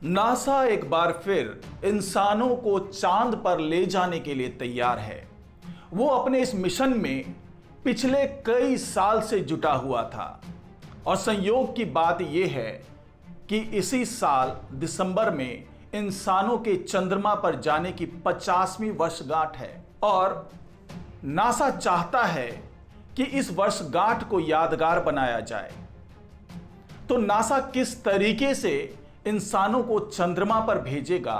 NASA एक बार फिर इंसानों को चांद पर ले जाने के लिए तैयार है। वो अपने इस मिशन में पिछले कई साल से जुटा हुआ था और संयोग की बात यह है कि इसी साल दिसंबर में इंसानों के चंद्रमा पर जाने की 50वीं वर्षगांठ है और नासा चाहता है कि इस वर्षगांठ को यादगार बनाया जाए। तो नासा किस तरीके से इंसानों को चंद्रमा पर भेजेगा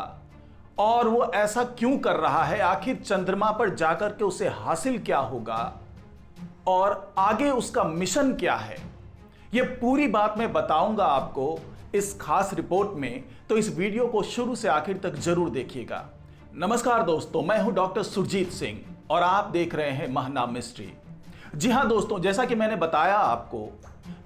और वो ऐसा क्यों कर रहा है, आखिर चंद्रमा पर जाकर के उसे हासिल क्या होगा और आगे उसका मिशन क्या है, ये पूरी बात मैं बताऊंगा आपको इस खास रिपोर्ट में। तो इस वीडियो को शुरू से आखिर तक जरूर देखिएगा। नमस्कार दोस्तों, मैं हूं डॉक्टर सुरजीत सिंह और आप देख रहे हैं महनाम मिस्ट्री। जी हां दोस्तों, जैसा कि मैंने बताया आपको,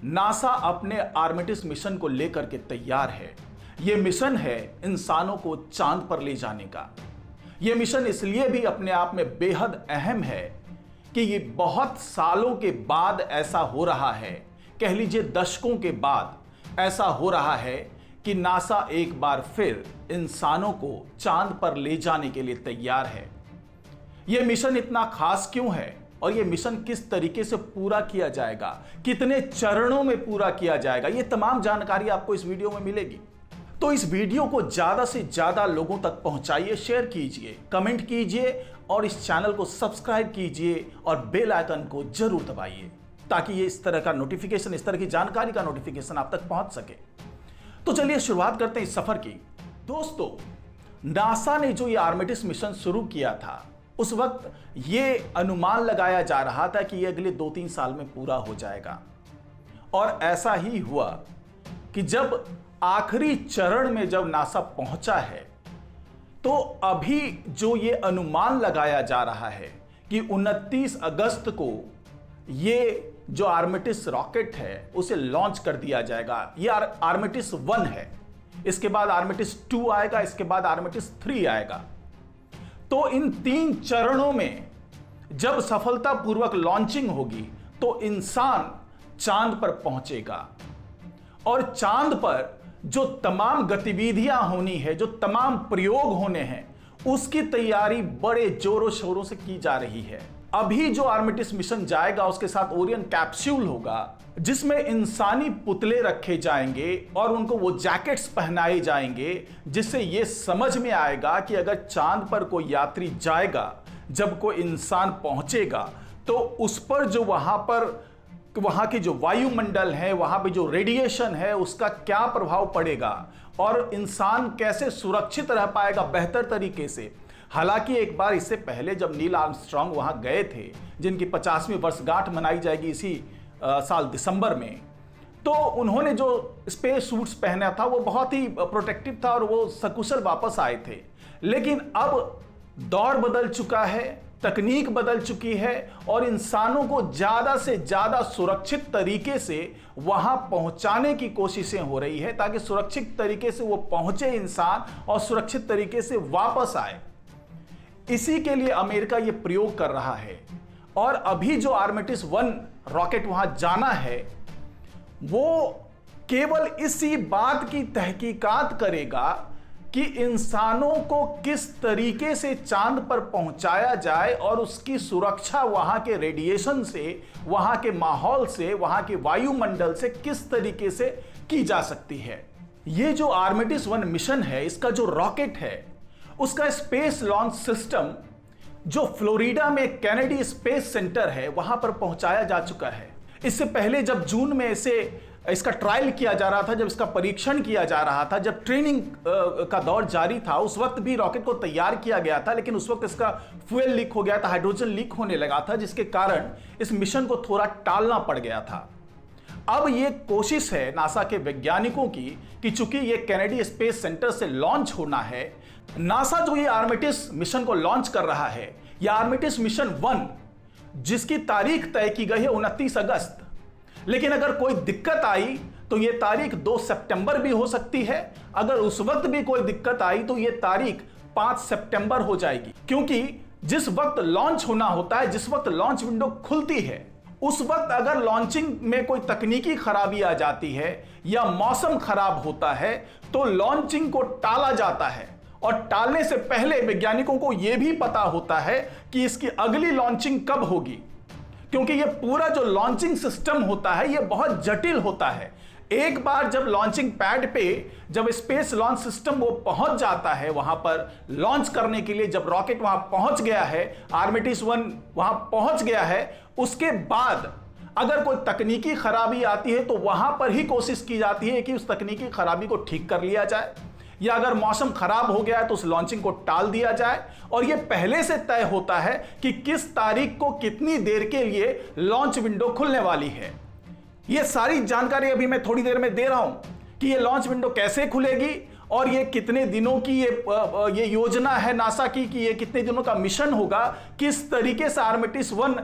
नासा अपने आर्टेमिस मिशन को लेकर के तैयार है। यह मिशन है इंसानों को चांद पर ले जाने का। यह मिशन इसलिए भी अपने आप में बेहद अहम है कि ये बहुत सालों के बाद ऐसा हो रहा है, कह लीजिए दशकों के बाद ऐसा हो रहा है कि नासा एक बार फिर इंसानों को चांद पर ले जाने के लिए तैयार है। यह मिशन इतना खास क्यों है और यह मिशन किस तरीके से पूरा किया जाएगा, कितने चरणों में पूरा किया जाएगा, यह तमाम जानकारी आपको इस वीडियो में मिलेगी। तो इस वीडियो को ज्यादा से ज्यादा लोगों तक पहुंचाइए, शेयर कीजिए, कमेंट कीजिए और इस चैनल को सब्सक्राइब कीजिए और बेल आइकन को जरूर दबाइए ताकि ये इस तरह का नोटिफिकेशन, इस तरह की जानकारी का नोटिफिकेशन आप तक पहुंच सके। तो चलिए शुरुआत करते हैं इस सफर की। दोस्तों, नासा ने जो ये आर्टेमिस मिशन शुरू किया था, उस वक्त ये अनुमान लगाया जा रहा था कि ये अगले 2-3 साल में पूरा हो जाएगा और ऐसा ही हुआ कि जब आखिरी चरण में जब नासा पहुंचा है तो अभी जो ये अनुमान लगाया जा रहा है कि 29 अगस्त को ये जो आर्टेमिस रॉकेट है उसे लॉन्च कर दिया जाएगा। ये आर्टेमिस 1 है, इसके बाद आर्टेमिस 2 आएगा, इसके बाद आर्टेमिस 3 आएगा। तो इन 3 चरणों में जब सफलतापूर्वक लॉन्चिंग होगी तो इंसान चांद पर पहुंचेगा और चांद पर जो तमाम गतिविधियां होनी है, जो तमाम प्रयोग होने हैं, उसकी तैयारी बड़े जोरों शोरों से की जा रही है। अभी जो आर्टेमिस मिशन जाएगा उसके साथ ओरियन कैप्सूल होगा जिसमें इंसानी पुतले रखे जाएंगे और उनको वो जैकेट्स पहनाए जाएंगे जिससे ये समझ में आएगा कि अगर चांद पर कोई यात्री जाएगा, जब कोई इंसान पहुंचेगा तो उस पर जो वहां की जो वायुमंडल है, वहां पे जो रेडिएशन है, उसका क्या प्रभाव पड़ेगा और इंसान कैसे सुरक्षित रह पाएगा बेहतर तरीके से। हालांकि एक बार इससे पहले जब नील आर्मस्ट्रांग वहां गए थे, जिनकी 50वीं वर्षगांठ मनाई जाएगी इसी साल दिसंबर में, तो उन्होंने जो स्पेस सूट्स पहना था वो बहुत ही प्रोटेक्टिव था और वो सकुशल वापस आए थे। लेकिन अब दौर बदल चुका है, तकनीक बदल चुकी है और इंसानों को ज्यादा से ज्यादा सुरक्षित तरीके से वहां पहुंचाने की कोशिशें हो रही है ताकि सुरक्षित तरीके से वो पहुंचे इंसान और सुरक्षित तरीके से वापस आए। इसी के लिए अमेरिका ये प्रयोग कर रहा है और अभी जो आर्टेमिस 1 रॉकेट वहां जाना है वो केवल इसी बात की तहकीकात करेगा कि इंसानों को किस तरीके से चांद पर पहुंचाया जाए और उसकी सुरक्षा वहां के रेडिएशन से, वहां के माहौल से, वहां के वायुमंडल से किस तरीके से की जा सकती है। यह जो आर्टेमिस 1 मिशन है, इसका जो रॉकेट है, उसका स्पेस लॉन्च सिस्टम जो फ्लोरिडा में केनेडी स्पेस सेंटर है वहां पर पहुंचाया जा चुका है। इससे पहले जब जून में इसका ट्रायल किया जा रहा था, जब इसका परीक्षण किया जा रहा था, जब ट्रेनिंग का दौर जारी था, उस वक्त भी रॉकेट को तैयार किया गया था, लेकिन उस वक्त इसका फ्यूल लीक हो गया था, हाइड्रोजन लीक होने लगा था, जिसके कारण इस मिशन को थोड़ा टालना पड़ गया था। अब ये कोशिश है नासा के वैज्ञानिकों की कि चूंकि ये केनेडी स्पेस सेंटर से लॉन्च होना है, नासा जो ये आर्टेमिस मिशन को लॉन्च कर रहा है, यह आर्टेमिस मिशन 1 जिसकी तारीख तय की गई है 29 अगस्त, लेकिन अगर कोई दिक्कत आई तो यह तारीख 2 सितंबर भी हो सकती है। अगर उस वक्त भी कोई दिक्कत आई तो यह तारीख 5 सितंबर हो जाएगी, क्योंकि जिस वक्त लॉन्च होना होता है, जिस वक्त लॉन्च विंडो खुलती है, उस वक्त अगर लॉन्चिंग में कोई तकनीकी खराबी आ जाती है या मौसम खराब होता है तो लॉन्चिंग को टाला जाता है, और टालने से पहले वैज्ञानिकों को यह भी पता होता है कि इसकी अगली लॉन्चिंग कब होगी, क्योंकि यह पूरा जो लॉन्चिंग सिस्टम होता है यह बहुत जटिल होता है। एक बार जब लॉन्चिंग पैड पे जब स्पेस लॉन्च सिस्टम वो पहुंच जाता है, वहां पर लॉन्च करने के लिए जब रॉकेट वहां पहुंच गया है, आर्टेमिस 1 वहां पहुंच गया है, उसके बाद अगर कोई तकनीकी खराबी आती है तो वहां पर ही कोशिश की जाती है कि उस तकनीकी खराबी को ठीक कर लिया जाए, या अगर मौसम खराब हो गया है तो उस लॉन्चिंग को टाल दिया जाए। और यह पहले से तय होता है कि किस तारीख को कितनी देर के लिए लॉन्च विंडो खुलने वाली है। यह सारी जानकारी अभी मैं थोड़ी देर में दे रहा हूं कि यह लॉन्च विंडो कैसे खुलेगी और यह कितने दिनों की ये योजना है नासा की कि यह कितने दिनों का मिशन होगा, किस तरीके से आर्टेमिस 1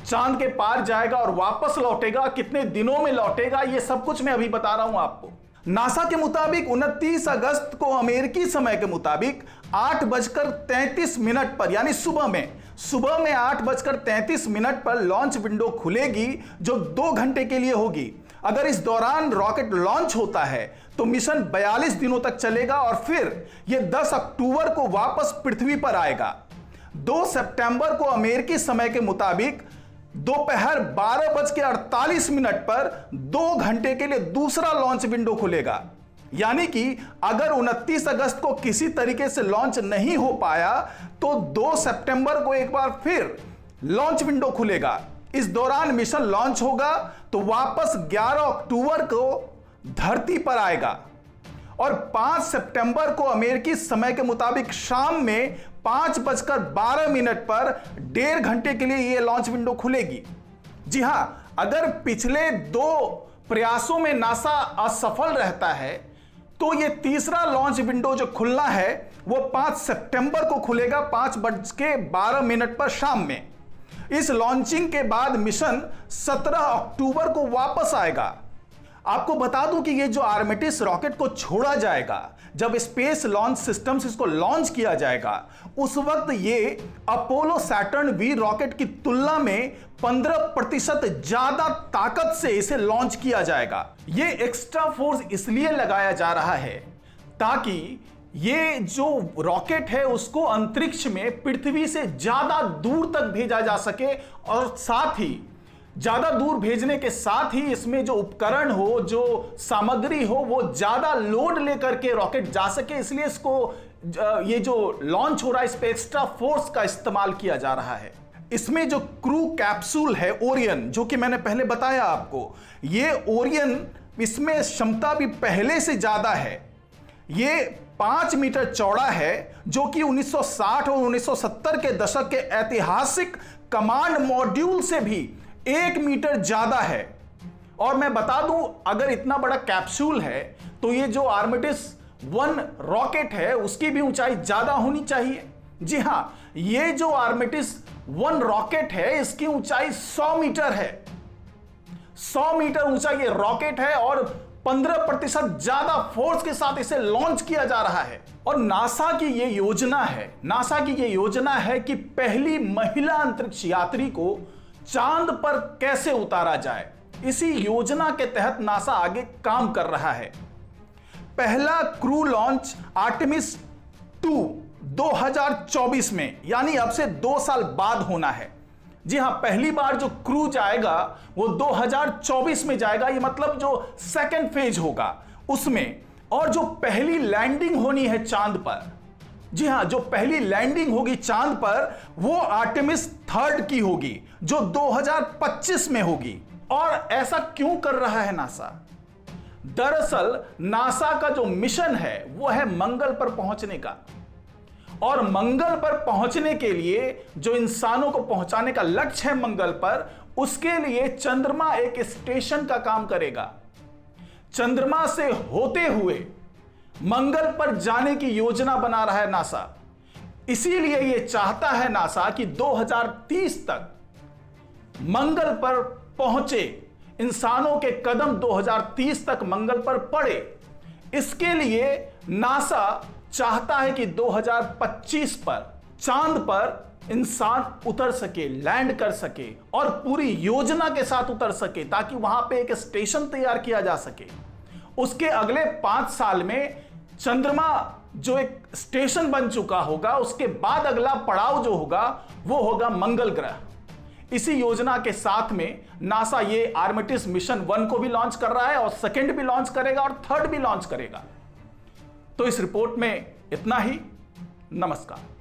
चांद के पार जाएगा और वापस लौटेगा, कितने दिनों में लौटेगा, यह सब कुछ मैं अभी बता रहा हूं आपको। नासा के मुताबिक 29 अगस्त को अमेरिकी समय के मुताबिक 8:33 पर, यानी सुबह में 8:33 पर लॉन्च विंडो खुलेगी जो 2 घंटे के लिए होगी। अगर इस दौरान रॉकेट लॉन्च होता है तो मिशन 42 दिनों तक चलेगा और फिर यह 10 अक्टूबर को वापस पृथ्वी पर आएगा। 2 सितंबर को अमेरिकी समय के मुताबिक दोपहर 12:48 पर 2 घंटे के लिए दूसरा लॉन्च विंडो खुलेगा। यानी कि अगर 29 अगस्त को किसी तरीके से लॉन्च नहीं हो पाया तो 2 सितंबर को एक बार फिर लॉन्च विंडो खुलेगा। इस दौरान मिशन लॉन्च होगा तो वापस 11 अक्टूबर को धरती पर आएगा और 5 सितंबर को अमेरिकी समय के मुताबिक शाम में 5:12 पर 1.5 घंटे के लिए यह लॉन्च विंडो खुलेगी। जी हां, अगर पिछले 2 प्रयासों में नासा असफल रहता है तो यह तीसरा लॉन्च विंडो जो खुलना है वो 5 सितंबर को खुलेगा 5:12 पर शाम में। इस लॉन्चिंग के बाद मिशन 17 अक्टूबर को वापस आएगा। आपको बता दूं कि ये जो आर्टेमिस रॉकेट को छोड़ा जाएगा, जब स्पेस लॉन्च सिस्टम से इसको लॉन्च किया जाएगा, उस वक्त ये अपोलो सैटर्न वी रॉकेट की तुलना में 15% ज्यादा ताकत से इसे लॉन्च किया जाएगा। ये एक्स्ट्रा फोर्स इसलिए लगाया जा रहा है ताकि ये जो रॉकेट है उसको अंतरिक्ष में पृथ्वी से ज्यादा दूर तक भेजा जा सके, और साथ ही ज्यादा दूर भेजने के साथ ही इसमें जो उपकरण हो, जो सामग्री हो, वो ज्यादा लोड लेकर के रॉकेट जा सके। इसलिए इसको ये जो लॉन्च हो रहा है इस पे एक्स्ट्रा फोर्स का इस्तेमाल किया जा रहा है। इसमें जो क्रू कैप्सूल है ओरियन, जो कि मैंने पहले बताया आपको, ये ओरियन इसमें क्षमता भी पहले से ज्यादा है। ये 5 मीटर चौड़ा है जो कि 1960 और 1970 के दशक के ऐतिहासिक कमांड मॉड्यूल से भी 1 मीटर ज्यादा है। और मैं बता दूं, अगर इतना बड़ा कैप्सूल है तो ये जो आर्टेमिस 1 रॉकेट है उसकी भी ऊंचाई ज्यादा होनी चाहिए। जी हां, ये जो आर्टेमिस 1 रॉकेट है इसकी ऊंचाई 100 मीटर है। 100 मीटर ऊंचा ये रॉकेट है और 15% ज्यादा फोर्स के साथ इसे लॉन्च किया जा रहा है। और नासा की ये योजना है कि पहली महिला अंतरिक्ष यात्री को चांद पर कैसे उतारा जाए। इसी योजना के तहत नासा आगे काम कर रहा है। पहला क्रू लॉन्च आर्टेमिस 2 2024 में, यानी अब से 2 साल बाद होना है। जी हां, पहली बार जो क्रू जाएगा वो 2024 में जाएगा। ये मतलब जो सेकंड फेज होगा उसमें, और जो पहली लैंडिंग होनी है चांद पर, जी हां, जो पहली लैंडिंग होगी चांद पर वो आर्टेमिस 3 की होगी जो 2025 में होगी। और ऐसा क्यों कर रहा है नासा? दरअसल नासा का जो मिशन है वो है मंगल पर पहुंचने का, और मंगल पर पहुंचने के लिए जो इंसानों को पहुंचाने का लक्ष्य है मंगल पर, उसके लिए चंद्रमा एक स्टेशन का काम करेगा। चंद्रमा से होते हुए मंगल पर जाने की योजना बना रहा है नासा। इसीलिए यह चाहता है नासा कि 2030 तक मंगल पर पहुंचे, इंसानों के कदम 2030 तक मंगल पर पड़े। इसके लिए नासा चाहता है कि 2025 पर चांद पर इंसान उतर सके, लैंड कर सके और पूरी योजना के साथ उतर सके, ताकि वहां पे एक स्टेशन तैयार किया जा सके। उसके अगले 5 साल में चंद्रमा जो एक स्टेशन बन चुका होगा, उसके बाद अगला पड़ाव जो होगा वो होगा मंगल ग्रह। इसी योजना के साथ में नासा ये आर्टेमिस मिशन 1 को भी लॉन्च कर रहा है और सेकंड भी लॉन्च करेगा और थर्ड भी लॉन्च करेगा। तो इस रिपोर्ट में इतना ही। नमस्कार।